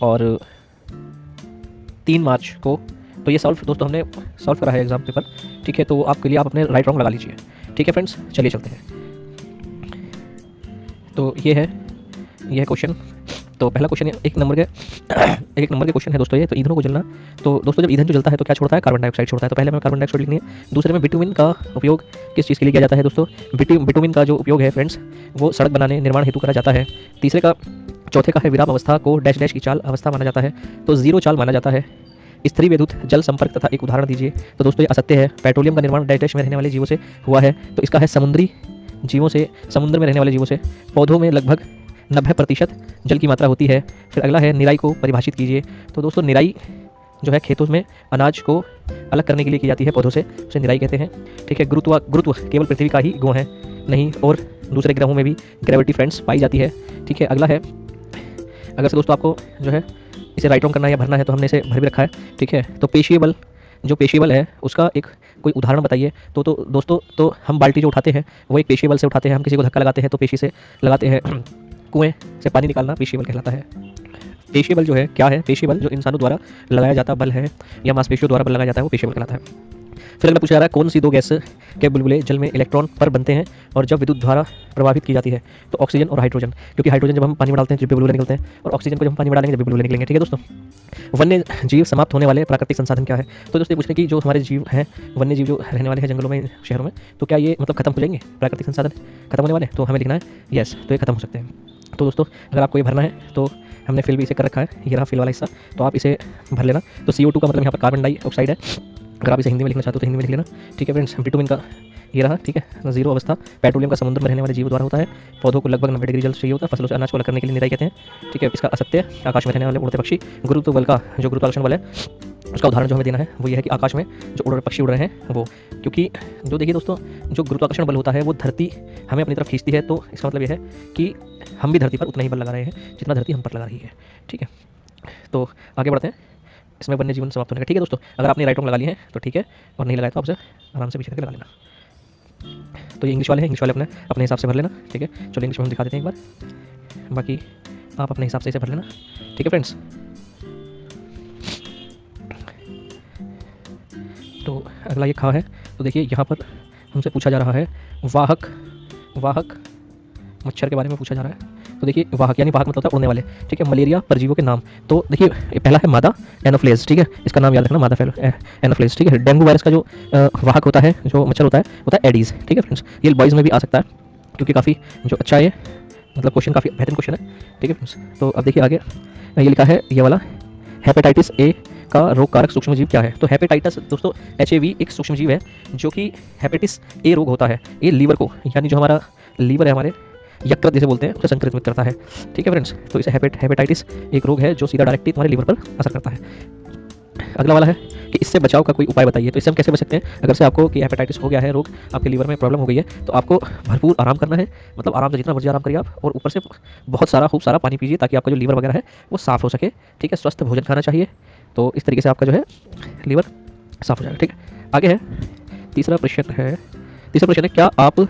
और 3 मार्च को। तो ये सॉल्व दोस्तों हमने सॉल्व करा है एग्जाम पेपर, ठीक है। तो आपके लिए आप अपने राइट रॉन्ग लगा लीजिए, ठीक है फ्रेंड्स। चलिए चलते हैं। तो ये है क्वेश्चन। तो पहला क्वेश्चन एक नंबर के क्वेश्चन है दोस्तों ये। तो ईंधनों को जलना, तो दोस्तों जब ईंधन जो जलता है तो क्या छोड़ता है? कार्बन डाइऑक्साइड छोड़ता है। तो पहले हमें कार्बन डाइऑक्साइड लिखनी है। दूसरे में बिटुमिन का उपयोग किस चीज़ के लिए किया जाता है दोस्तों? बिटुमिन का जो उपयोग है फ्रेंड्स वो सड़क बनाने निर्माण हेतु करा जाता है। चौथे का है विराम अवस्था को डैश डैश की चाल अवस्था माना जाता है, तो जीरो चाल माना जाता है। स्त्री विद्युत जल संपर्क तथा एक उदाहरण दीजिए। तो दोस्तों ये असत्य है। पेट्रोलियम का निर्माण डैश डैश में रहने वाले जीवों से हुआ है, तो इसका है समुद्री जीवों से, समुद्र में रहने वाले जीवों से। पौधों में लगभग 90% जल की मात्रा होती है। फिर अगला है निराई को परिभाषित कीजिए। तो दोस्तों निराई जो है खेतों में अनाज को अलग करने के लिए की जाती है पौधों से, उसे निराई कहते हैं, ठीक है। गुरुत्व केवल पृथ्वी का ही गुण है नहीं, और दूसरे ग्रहों में भी ग्रेविटी फ्रेंड्स पाई जाती है, ठीक है। अगला है, अगर से दोस्तों आपको जो है इसे राइट रॉन्ग करना है या भरना है तो हमने इसे भर भी रखा है, ठीक है। तो पेशीय बल है उसका एक कोई उदाहरण बताइए। तो दोस्तों तो हम बाल्टी जो उठाते हैं वो एक पेशीय बल से उठाते हैं। हम किसी को धक्का लगाते हैं तो पेशी से लगाते हैं। कुएं से पानी निकालना पेशीय बल कहलाता है। पेशीय बल जो है क्या है? पेशीय बल जो इंसानों द्वारा लगाया जाता बल है या मांसपेशियों द्वारा बल लगाया जाता है वो पेशीय बल कहलाता है। फिर अगला पूछा जा रहा है कौन सी 2 गैस के बुलबुले जल में इलेक्ट्रॉन पर बनते हैं और जब विद्युत द्वारा प्रभावित की जाती है? तो ऑक्सीजन और हाइड्रोजन, क्योंकि हाइड्रोजन जब हम पानी में डालते हैं जब बुलबुले निकलते हैं, और ऑक्सीजन को जब हम पानी में डालेंगे जब बुलबुले निकलेंगे, ठीक है दोस्तों। वन्य जीव समाप्त होने वाले प्राकृतिक संसाधन क्या है? तो दोस्तों पूछने की जो हमारे जीव हैं, वन्य जीव जो रहने वाले हैं जंगलों में, शहरों में, तो क्या ये मतलब खत्म हो जाएंगे? प्राकृतिक संसाधन खत्म होने वाले? तो हमें लिखना है यस, तो ये खत्म हो सकते हैं। तो दोस्तों अगर आपको ये भरना है तो हमने फिल भी इसे कर रखा है, ये रहा फिल वाला हिस्सा, तो आप इसे भर लेना। तो CO2 का मतलब यहाँ पर कार्बन डाइऑक्साइड है। अगर आप इसे हिंदी में लिखना चाहते हो तो हिंदी में लिख लेना, ठीक है फ्रेंड्स। बिटुमिन का ये रहा, ठीक है, जीरो अवस्था। पेट्रोलियम का समुद्र में रहने वाले जीव द्वारा होता है। पौधों को लगभग 90 डिग्री जल चाहिए होता है। फसलों से अनाज को अलग करने के लिए निराई कहते हैं, ठीक है। इसका असत्य, आकाश में रहने वाले उड़ते पक्षी। गुरुत्व बल का जो गुरुत्वाकर्षण बल है उसका उदाहरण जो हमें देना है वो ये है कि आकाश में जो पक्षी उड़ रहे हैं वो, क्योंकि जो देखिए दोस्तों जो गुरुत्वाकर्षण बल होता है वो धरती हमें अपनी तरफ खींचती है, तो इसका मतलब ये है कि हम भी धरती पर उतना ही बल लगा रहे हैं जितना धरती हम पर लगा रही है, ठीक है। तो आगे बढ़ते हैं, इसमें वन्य जीवन समाप्त होने का, ठीक है दोस्तों। अगर आपने राइट रॉन्ग लगा लिए हैं तो ठीक है, और नहीं लगाया तो आपसे आराम से पीछे करके लगा लेना। तो ये इंग्लिश वाले हैं, इंग्लिश वाले अपने हिसाब से भर लेना, ठीक है। चलो इंग्लिश में हम दिखा देते हैं एक बार, बाकी आप अपने हिसाब से इसे भर लेना, ठीक है फ्रेंड्स। तो अगला ये खा है। तो देखिए यहाँ पर हमसे पूछा जा रहा है वाहक मच्छर के बारे में पूछा जा रहा है। तो देखिए वाहक यानी वाहक मतलब होता है उड़ने वाले, ठीक है। मलेरिया परजीवों के नाम, तो देखिए पहला है मादा एनोफ्लेज, ठीक है, इसका नाम याद रखना, मादा एनोफ्लेज, ठीक है। डेंगू वायरस का जो वाहक होता है, जो मच्छर होता है एडीज, ठीक है फ्रेंड्स। ये बॉयज़ में भी आ सकता है क्योंकि काफ़ी जो अच्छा है, मतलब क्वेश्चन काफ़ी बेहतरीन क्वेश्चन है, ठीक है फ्रेंड्स। तो अब देखिए आगे ये लिखा है ये वाला, हेपेटाइटिस ए का रोग कारक सूक्ष्म जीव क्या है? तो हेपेटाइटिस दोस्तों HIV एक सूक्ष्म जीव है जो कि हेपेटिस ए रोग होता है। ये लीवर को, यानी जो हमारा लीवर है, हमारे यकृत जिसे बोलते हैं, उसे संक्रमित करता है, ठीक है फ्रेंड्स। तो इसे हेपेटाइटिस एक रोग है जो सीधा डायरेक्टली तुम्हारे लीवर पर असर करता है। अगला वाला है कि इससे बचाव का कोई उपाय बताइए। तो इससे हम कैसे बच सकते हैं? अगर से आपको कि हेपेटाइटिस हो गया है रोग, आपके लीवर में प्रॉब्लम हो गई है, तो आपको भरपूर आराम करना है, मतलब आराम से जितना मर्जी आराम करिए आप, और ऊपर से खूब सारा पानी पीजिए ताकि आपका जो लीवर वगैरह है वो साफ़ हो सके, ठीक है। स्वस्थ भोजन खाना चाहिए, तो इस तरीके से आपका जो है लीवर साफ़ हो जाएगा, ठीक है। आगे है तीसरा प्रश्न है क्या आप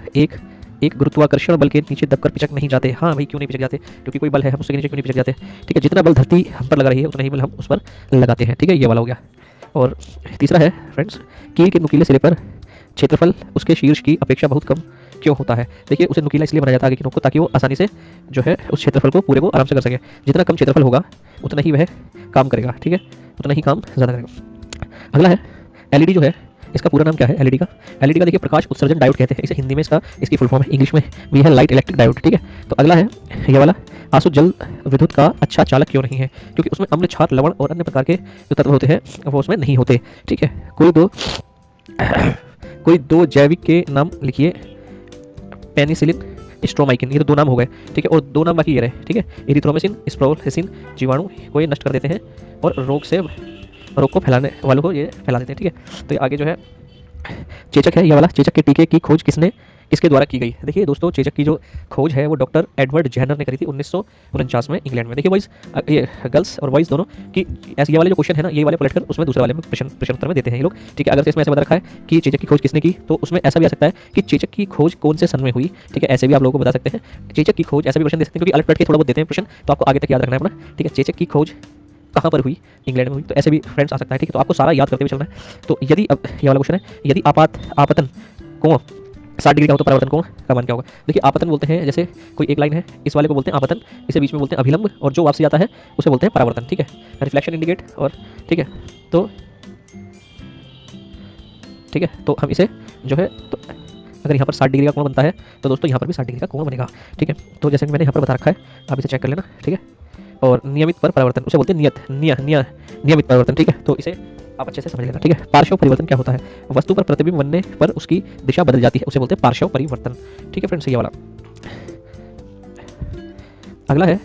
एक गुरुत्वाकर्षण बल के नीचे दबकर पिचक नहीं जाते? हाँ भाई, क्यों नहीं पिचक जाते? क्योंकि कोई बल है, हम उसके नीचे क्यों नहीं पिचक जाते, ठीक है। जितना बल धरती हम पर लगा रही है उतना ही बल हम उस पर लगाते हैं, ठीक है, ये वाला हो गया। और तीसरा है फ्रेंड्स, कील के नुकीले सिरे पर क्षेत्रफल उसके शीर्ष की अपेक्षा बहुत कम क्यों होता है? देखिए उसे नुकीला इसलिए बनाया जाता है आगे की नोक को, ताकि वो आसानी से जो है उस क्षेत्रफल को पूरे को आराम से कर सके। जितना कम क्षेत्रफल होगा उतना ही वह काम करेगा, ठीक है, उतना ही काम ज़्यादा करेगा। अगला है LED जो है, इसका पूरा नाम क्या है? LED का देखिए प्रकाश उत्सर्जन डायोड कहते हैं इसे हिंदी में, इसकी फुल फॉर्म है, इंग्लिश में भी है लाइट इलेक्ट्रिक डायोड, ठीक है। तो अगला है ये वाला, आंसू जल विद्युत का अच्छा चालक क्यों नहीं है? क्योंकि उसमें अम्ल, क्षार, लवण और अन्य प्रकार के जो तत्व होते हैं वो उसमें नहीं होते, ठीक है। कोई दो जैविक के नाम लिखिए। पेनिसिलिन, स्ट्रोमाइकिन, ये तो 2 नाम हो गए, ठीक है, और 2 नाम बाकी ये रहे, ठीक है। एरिथ्रोमिसिन, स्प्रोहेसिन जीवाणु को ये नष्ट कर देते हैं और रोग को फैलाने वालों को ये फैला देते हैं, ठीक है। तो आगे जो है चेचक है ये वाला, चेचक के टीके की खोज किसके द्वारा की गई? देखिए दोस्तों चेचक की जो खोज है वो डॉक्टर एडवर्ड जेनर ने करी थी 1949 में इंग्लैंड में। देखिए बॉयज़, ये गर्ल्स और बॉयज़ दोनों की ऐसे ये वाले जो क्वेश्चन है ना, ये वाले पलट कर उसमें दूसरे वाले में प्रश्न उत्तर में देते हैं ये लोग, ठीक है। अगर इसमें ऐसा बता रखा है कि चेचक की खोज किसने की, तो उसमें ऐसा भी आ सकता है कि चेचक की खोज कौन से सन में हुई, ठीक है, ऐसे भी आप लोगों को बता सकते हैं। चेचक की खोज ऐसा भी प्रश्न दे सकते हैं, क्योंकि अलग पलट के थोड़ा बहुत देते हैं प्रश्न, तो आपको आगे तक याद रखना है अपना, ठीक है। चेचक की खोज कहाँ पर हुई, इंग्लैंड में हुई। तो ऐसे भी फ्रेंड्स आ सकता है, ठीक है। तो आपको सारा याद करते हुए चलना है। तो यदि अब ये वाला क्वेश्चन है, यदि आपतन कोण 60 डिग्री का हो तो परावर्तन कोण का मान क्या होगा। देखिए आपतन बोलते हैं, जैसे कोई एक लाइन है, इस वाले को बोलते हैं आपतन, इसे बीच में बोलते हैं अभिलंब, और जो वापसी आता है उसे बोलते हैं परावर्तन, ठीक है। रिफ्लेक्शन इंडिकेट, और ठीक है। तो ठीक है, तो हम इसे जो है, तो अगर यहाँ पर 60 डिग्री का कोण बनता है तो दोस्तों यहाँ पर भी 60 डिग्री का कोण बनेगा, ठीक है। तो जैसे कि मैंने यहाँ पर बता रखा है, आप इसे चेक कर लेना, ठीक है। और नियमित पर परावर्तन उसे बोलते हैं नियमित परावर्तन, ठीक है। तो इसे आप अच्छे से समझ लेना, ठीक है। पार्श्व परिवर्तन क्या होता है, वस्तु पर प्रतिबिंब बनने पर उसकी दिशा बदल जाती है, उसे बोलते हैं पार्श्व परिवर्तन, ठीक है फ्रेंड्स। ये वाला अगला है,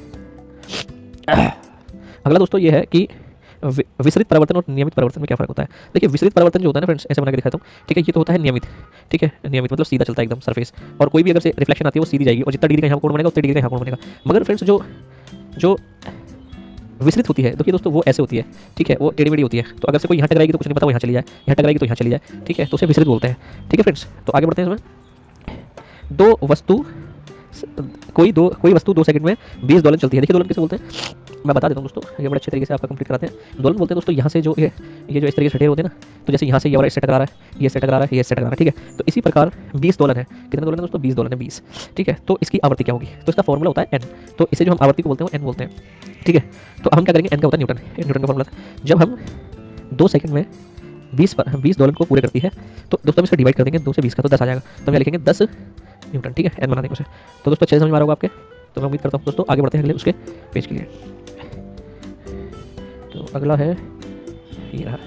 अगला दोस्तों ये है कि विसरित परावर्तन और नियमित परावर्तन में क्या फर्क होता है। देखिए विसरित परावर्तन जो होता है ना फ्रेंड्स, ऐसे बना के दिखाता हूँ, ठीक है। ये तो होता है नियमित, ठीक है। नियमित मतलब सीधा चलता है एकदम सरफेस, और कोई भी अगर से रिफ्लेक्शन आती है वो सीधी जाएगी, और जितना डिग्री का यहाँ कोण बनेगा उतने डिग्री का यहाँ कोण बनेगा। मगर फ्रेंड्स जो विसरित होती है, देखिए दोस्तों वो ऐसे होती है, ठीक है। वो टेढ़ी मेढ़ी होती है, तो अगर से कोई यहाँ टकराएगी तो कुछ नहीं पता, वो यहाँ चली जाए, यहाँ टकराएगी तो यहाँ चली जाए, ठीक है। तो उसे विसरित बोलते हैं, ठीक है फ्रेंड्स। तो आगे बढ़ते हैं इसमें। कोई वस्तु 2 सेकंड में 20 दोलन चलती है। देखिए दोलन किसे बोलते हैं, मैं बता देता हूँ दोस्तों, ये बड़े अच्छे तरीके से आपका कंप्लीट कराते हैं। दोलन बोलते हैं दोस्तों यहाँ से जो ये जो इस तरीके से ढेर होते हैं ना, तो जैसे यहाँ से ये वाला इससे टकरा रहा है, ये इससे टकरा रहा है, ये इससे टकरा रहा है, ठीक है। तो इसी प्रकार 20 दोलन है, कितने दोलन है दोस्तों, 20 दोलन है, 20, ठीक है। तो इसकी आवृत्ति क्या होगी, तो इसका फॉर्मूला होता है n। तो इसे जो हम आवृत्ति को बोलते हैं वो n बोलते हैं, ठीक है। तो हम क्या करेंगे, n का होता है न्यूटन का फॉर्मूला था। जब हम 2 सेकंड में 20 दोलन को पूरे करती है, तो दोस्तों हम इसे डिवाइड कर देंगे 2 से 20 का, तो 10 आ जाएगा। तो हम लिखेंगे 10 न्यूटन, ठीक है। n बना देंगे उसे। तो दोस्तों अच्छे से समझ में आ रहा होगा आपके। तो मैं उम्मीद करता हूँ दोस्तों आगे बढ़ते हैं अगले उसके पेज के लिए। तो अगला है ये रहा।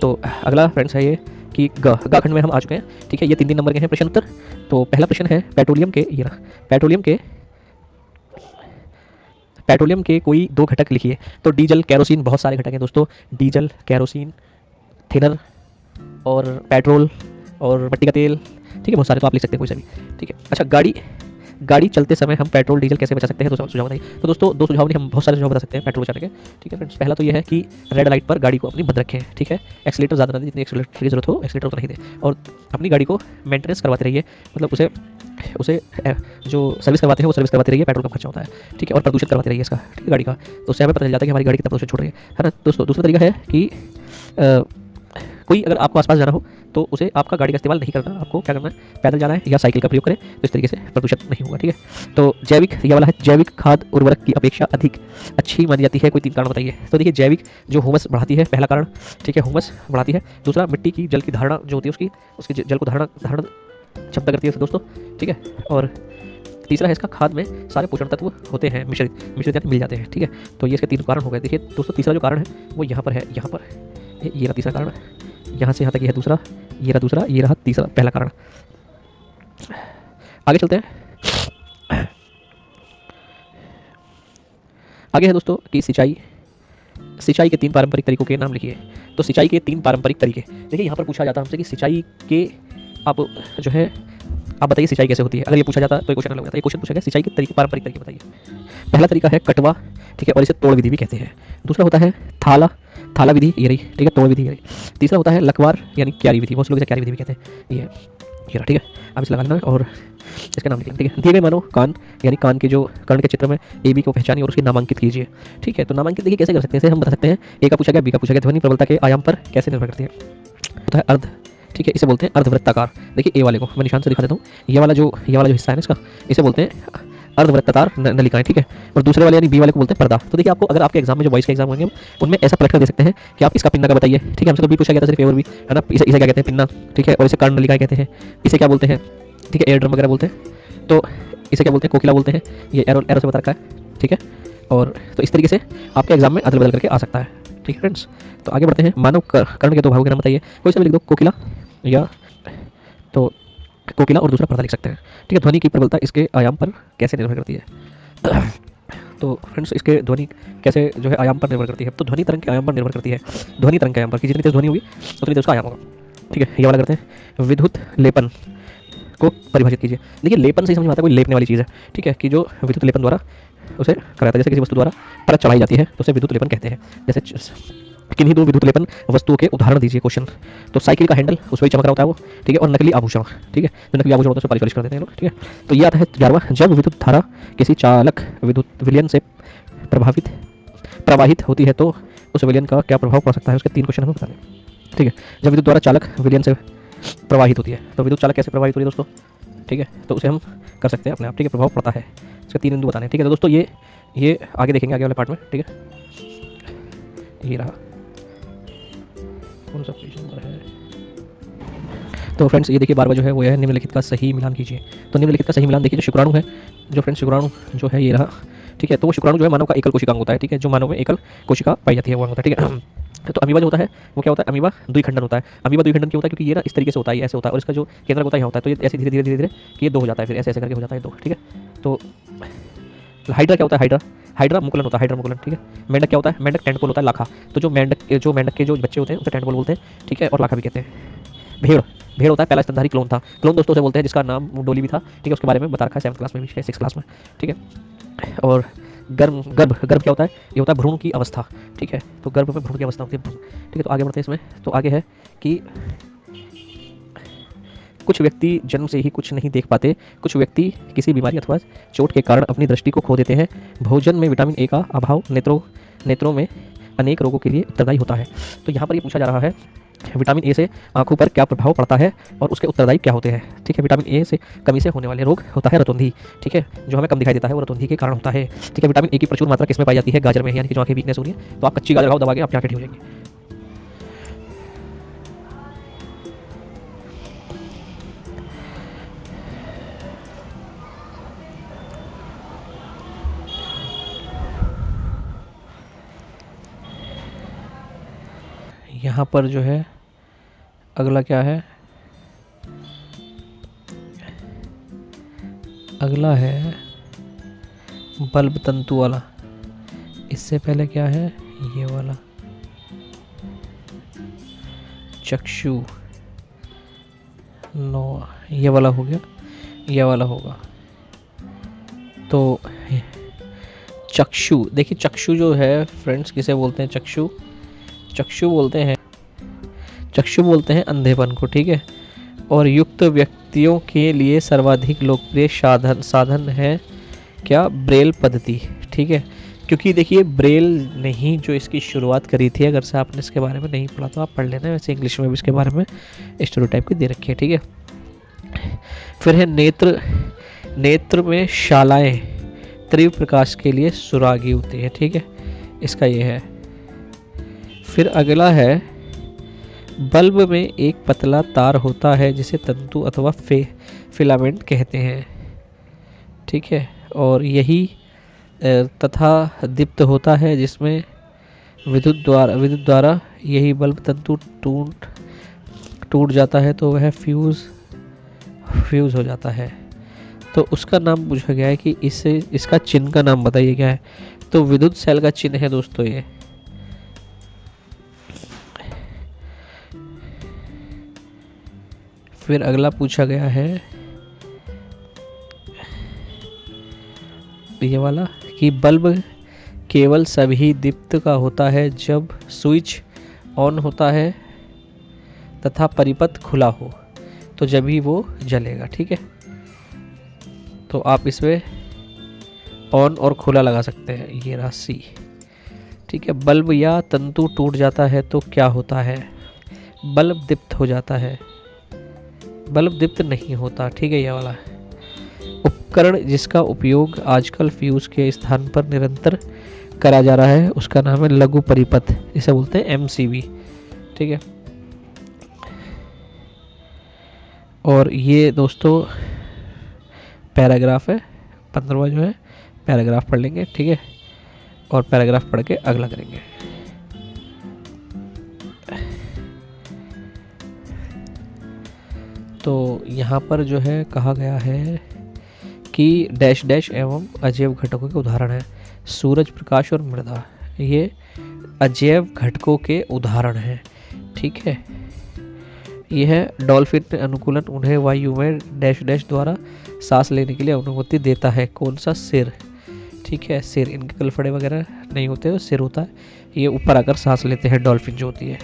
तो अगला फ्रेंड्स है ये कि ग खंड में हम आ चुके हैं, ठीक है। ये 3 नंबर के हैं प्रश्न उत्तर। तो पहला प्रश्न है पेट्रोलियम के कोई 2 घटक लिखिए। तो डीजल, केरोसिन, बहुत सारे घटक हैं दोस्तों, डीजल, केरोसिन, थिनर और पेट्रोल और मिट्टी का तेल, ठीक है। बहुत सारे, तो आप लिख सकते हैं कोई सा भी, ठीक है। अच्छा, गाड़ी चलते समय हम पेट्रोल डीजल कैसे बचा सकते हैं, तो सुझाव बताइए। तो दोस्तों 2 सुझाव नहीं, हम बहुत सारे सुझाव बता सकते हैं पेट्रोल बचाने के, ठीक है फ्रेंड्स। पहला तो ये है कि रेड लाइट पर गाड़ी को अपनी बंद रखें, ठीक है। एक्सीलेटर ज़्यादा ना दें, जितनी एक्सीलेटर की जरूरत हो एक्सीलेटर उतना ही दें, और अपनी गाड़ी को मेंटेनेंस करवाते रहिए, मतलब उसे जो सर्विस करवाते हैं वो सर्विस करवाते रहिए, पेट्रोल कम खर्चा होता है, ठीक है। और प्रदूषित करवाते रहिए इसका, ठीक है, गाड़ी का। तो उससे हमें पता चल जाता है कि हमारी गाड़ी कितना प्रदूषण छोड़ रही है ना दोस्तों। दूसरा तरीका है कि कोई अगर आपको आसपास जाना हो तो उसे आपका गाड़ी का इस्तेमाल नहीं करना, आपको क्या करना है, पैदल जाना है या साइकिल का प्रयोग करें, तो इस तरीके से प्रदूषण नहीं होगा, ठीक है। तो जैविक, ये वाला है, जैविक खाद उर्वरक की अपेक्षा अधिक अच्छी मानी जाती है, कोई 3 कारण बताइए। तो देखिए जैविक जो ह्यूमस बढ़ाती है, पहला कारण, ठीक है, ह्यूमस बढ़ाती है। दूसरा मिट्टी की जल की धारणा जो होती है उसकी जल को धारण क्षमता करती है दोस्तों, ठीक है। और तीसरा है इसका खाद में सारे पोषण तत्व होते हैं, मिश्रित यानी मिल जाते हैं, ठीक है। तो ये इसके 3 कारण हो गए। देखिए दोस्तों तीसरा जो कारण है वो यहाँ पर है, यहाँ पर ये रहा तीसरा कारण, यहाँ से यहाँ तक ये है दूसरा, ये रहा दूसरा, ये रहा तीसरा, पहला कारण। आगे चलते हैं। आगे है दोस्तों कि सिंचाई के 3 पारंपरिक तरीकों के नाम लिखिए। तो सिंचाई के 3 पारंपरिक तरीके, देखिए यहाँ पर पूछा जाता है हमसे कि सिंचाई के आप जो है आप बताइए सिंचाई कैसे होती है। अगर ये पूछा जाता तो ये क्वेश्चन अलग होता है। ये क्वेश्चन पूछा गया सिंचाई के तरीके, पारंपरिक तरीके बताइए। पहला तरीका है कटवा, ठीक है, और इसे तोड़ विधि भी कहते हैं। दूसरा होता है थाला विधि, ये रही, ठीक है, तोड़ विधि ये रही। तीसरा होता है लकवार यानी क्यारी विधि, बहुत लोग इसे क्यारी विधि भी कहते हैं, ये रहा, ठीक है। आप इसे लगा लेना और इसका नाम लिखेंगे, ठीक है। दिए गए मानो कान यानी कान के जो कर्ण के चित्र में ए बी को पहचानिए और उसकी नामांकित कीजिए, ठीक है। तो नामांकित देखिए कैसे कर सकते हैं, इसे हम बता सकते हैं। ए का पूछा गया, बी का पूछा गया, ध्वनि प्रबलता के आयाम पर कैसे निर्भर करती है। होता है अर्ध, ठीक है, इसे बोलते हैं अर्धवृत्ताकार। देखिए ए वाले को मैं निशान से दिखा देता हूँ, ये वाला जो हिस्सा है ना इसका, इसे बोलते हैं अर्धवृत्ताकार नलिकाएं, ठीक है। और दूसरे वाले यानी बी वाले को बोलते हैं पर्दा। तो देखिए आपको अगर आपके एग्जाम में जो वॉइस के एग्जाम होंगे उनमें ऐसा पलट कर दे सकते हैं कि आप इसका पिन्ना का बताइए, ठीक है। हमसे तो बी पूछा गया था सिर्फ ए और बी, है ना। इसे क्या कहते हैं, पिन्ना, ठीक है। और इसे कर्ण नलिकाएं कहते हैं। इसे क्या बोलते हैं, ठीक है, एयर ड्रम वगैरह बोलते हैं। तो इसे क्या बोलते हैं, कोकिला बोलते हैं। ये एरो से बता रखा है, ठीक है। और तो इस तरीके से आपके एग्जाम में अदल बदल करके आ सकता है, ठीक है फ्रेंड्स। तो आगे बढ़ते हैं। मानव कर्ण के 2 भागों के नाम बताइए। कोई सा भी लिख दो, कोकिला या तो कोकिला और दूसरा पर्दा लिख सकते हैं, ठीक है। ध्वनि की प्रबलता इसके आयाम पर कैसे निर्भर करती है। तो फ्रेंड्स इसके ध्वनि कैसे जो है आयाम पर निर्भर करती है। तो ध्वनि तरंग के आयाम पर निर्भर करती है, ध्वनि तरंग के आयाम पर, कि जितनी तेज ध्वनि होगी उतनी तेज उसका आयाम होगा, ठीक है। ये वाला करते हैं। विद्युत लेपन को परिभाषित कीजिए। देखिए लेपन से समझ में आता है कोई लेपने वाली चीज़ है, ठीक है, कि जो विद्युत लेपन द्वारा उसे कराता है। जैसे किसी वस्तु द्वारा परत चढ़ाई जाती है तो उसे विद्युत लेपन कहते हैं। जैसे किन्हीं 2 विद्युत लेपन वस्तुओं के उदाहरण दीजिए क्वेश्चन। तो साइकिल का हैंडल, उस पर चमक रहा होता है वो, ठीक है। और नकली आभूषण, ठीक है, जो नकली आभूषण होता है उसे पॉलिश कर देते हैं लोग, ठीक है। तो ये आता है 11वां, जब विद्युत धारा किसी चालक विद्युत विलयन से प्रवाहित होती है तो उस विलयन का क्या प्रभाव पड़ सकता है, उसके 3 क्वेश्चन हमें बताने हैं। ठीक है, जब विद्युत द्वारा चालक विलयन से प्रवाहित होती है तो विद्युत चालक कैसे प्रवाहित हो रही है दोस्तों, ठीक है, तो उसे हम कर सकते हैं अपने आप, ठीक है, प्रभाव पड़ता है, इसके 3 बिंदु बताने हैं। ठीक है, तो दोस्तों ये आगे देखेंगे आगे वाले पार्ट में। ठीक है, ये रहा, कौन सा पेज नंबर है। तो फ्रेंड्स ये देखिए 12वां जो है वो है निम्नलिखित का सही मिलान कीजिए। तो निम्नलिखित का सही मिलान देखिए, जो शुक्राणु है, जो फ्रेंड्स शुक्राणु जो है ये रहा। ठीक है, तो वो शुक्राणु जो है मानव का एकल कोशिकांग होता है। ठीक है, जो मानव में एकल कोशिका पाई जाती है वो होता है। ठीक है, तो अमीबा जो होता है वो क्या होता है, अमीबा द्विखंडन होता है। अमीबा द्विखंडन क्यों होता है, क्योंकि ये ना इस तरीके से होता है, ऐसे होता है, और इसका जो केंद्रक होता है यहाँ होता है, तो ये ऐसे धीरे धीरे धीरे धीरे ये 2 हो जाता है, फिर ऐसे ऐसे करके हो जाता है 2। ठीक है, तो हाइड्रा क्या होता है, हाइड्रा मुकुलन होता है, हाइड्रा मुकुलन। ठीक है, मेंढक क्या होता है, मेंढक टेंटपोल होता है, लाखा। तो जो मेंढक के जो बच्चे होते हैं उसे टेंटपोल बोलते हैं। ठीक है, और लाखा भी कहते हैं। भेड़ होता है, पहला स्तनधारी क्लोन था। क्लोन दोस्तों से बोलते हैं जिसका नाम डोली भी था। ठीक है, उसके बारे में बता रखा है 7th क्लास में भी, 6th क्लास में। ठीक है, और गर्भ क्या होता है, ये होता है भ्रूण की अवस्था। ठीक है, तो गर्भ में भ्रूण की अवस्था होती है। ठीक है, तो आगे बढ़ते हैं इसमें। तो आगे है कि कुछ व्यक्ति जन्म से ही कुछ नहीं देख पाते, कुछ व्यक्ति किसी बीमारी अथवा चोट के कारण अपनी दृष्टि को खो देते हैं। भोजन में विटामिन ए का अभाव नेत्रों में अनेक रोगों के लिए उत्तरदायी होता है। तो यहाँ पर ये पूछा जा रहा है विटामिन ए से आंखों पर क्या प्रभाव पड़ता है और उसके उत्तरदायी क्या होते हैं। ठीक है, विटामिन ए से कमी से होने वाले रोग होता है रतौंधी। ठीक है, जो हमें कम दिखाई देता है वो रतौंधी के कारण होता है। ठीक है, विटामिन ए की प्रचुर मात्रा किसमें पाई जाती है, गाजर में, यानी कि जो आंखें वीकनेस हो रही है तो आप कच्ची गाजर खाओ, दबा के आपकी आंखें ठीक हो जाएंगी। यहाँ पर जो है अगला क्या है, अगला है बल्ब तंतु वाला। इससे पहले क्या है, ये वाला चक्षु, नो ये वाला हो गया, ये वाला होगा। तो चक्षु देखिए, चक्षु जो है फ्रेंड्स किसे बोलते हैं, चक्षु बोलते हैं अंधेपन को। ठीक है, और युक्त व्यक्तियों के लिए सर्वाधिक लोकप्रिय साधन है क्या, ब्रेल पद्धति। ठीक है, क्योंकि देखिए ब्रेल ने ही जो इसकी शुरुआत करी थी। अगर से आपने इसके बारे में नहीं पढ़ा तो आप पढ़ लेना, वैसे इंग्लिश में भी इसके बारे में स्टेरियोटाइप की दे रखी है। ठीक है, फिर है नेत्र में शालाएं तीव्र प्रकाश के लिए सुरागी होती है। ठीक है, इसका ये है। फिर अगला है बल्ब में एक पतला तार होता है जिसे तंतु अथवा फिलामेंट कहते हैं। ठीक है, और यही तथा दीप्त होता है जिसमें विद्युत द्वारा यही बल्ब तंतु टूट जाता है तो वह फ्यूज हो जाता है। तो उसका नाम पूछा गया है कि इसका चिन्ह का नाम बताइए क्या है। तो विद्युत सेल का चिन्ह है दोस्तों ये। फिर अगला पूछा गया है ये वाला कि बल्ब केवल सभी दीप्त का होता है जब स्विच ऑन होता है तथा परिपथ खुला हो, तो जब ही वो जलेगा। ठीक है, तो आप इसमें ऑन और खुला लगा सकते हैं, ये राशि। ठीक है, बल्ब या तंतु टूट जाता है तो क्या होता है, बल्ब दीप्त हो जाता है, बल्ब दीप्त नहीं होता। ठीक है, ये वाला उपकरण जिसका उपयोग आजकल फ्यूज के स्थान पर निरंतर करा जा रहा है उसका नाम है लघु परिपथ, इसे बोलते हैं MCB। ठीक है, और ये दोस्तों पैराग्राफ है 15वां जो है, पैराग्राफ पढ़ लेंगे। ठीक है, और पैराग्राफ पढ़ के अगला करेंगे। तो यहाँ पर जो है कहा गया है कि डैश डैश एवं अजैव घटकों के उदाहरण है सूरज, प्रकाश और मृदा। ये अजैव घटकों के उदाहरण हैं। ठीक है, यह है डॉल्फिन में अनुकूलन उन्हें वायु में डैश डैश द्वारा सांस लेने के लिए अनुमति देता है। कौन सा, सिर। ठीक है, सिर, इनके गलफड़े वगैरह नहीं होते, सिर होता है, ये ऊपर आकर सांस लेते हैं डॉल्फिन जो होती है।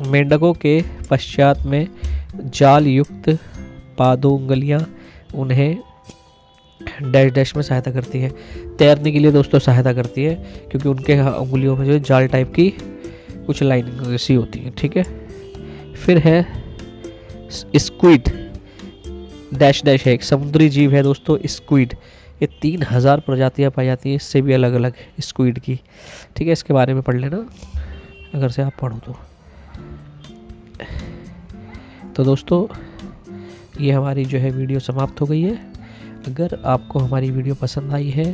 मेंढकों के पश्चात में जाल युक्त पादोंगलियां उन्हें डैश डैश में सहायता करती है। तैरने के लिए दोस्तों सहायता करती है, क्योंकि उनके उंगलियों में जो है जाल टाइप की कुछ लाइनिंग सी होती है, ठीक है। फिर है स्क्विड, डैश डैश है, एक समुद्री जीव है दोस्तों स्क्विड। ये 3000 प्रजातियां पाई जाती हैं, इससे भी अलग अलग स्क्विड की, ठीक है। इसके बारे में पढ़ लेना अगर से आप पढ़ो तो दोस्तों ये हमारी जो है वीडियो समाप्त हो गई है। अगर आपको हमारी वीडियो पसंद आई है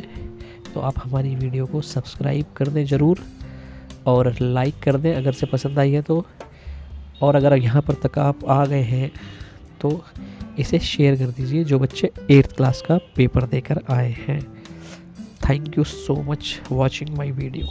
तो आप हमारी वीडियो को सब्सक्राइब कर दें ज़रूर, और लाइक कर दें अगर से पसंद आई है तो। और अगर यहाँ पर तक आप आ गए हैं तो इसे शेयर कर दीजिए जो बच्चे 8th क्लास का पेपर देकर आए हैं। Thank you so much watching my video.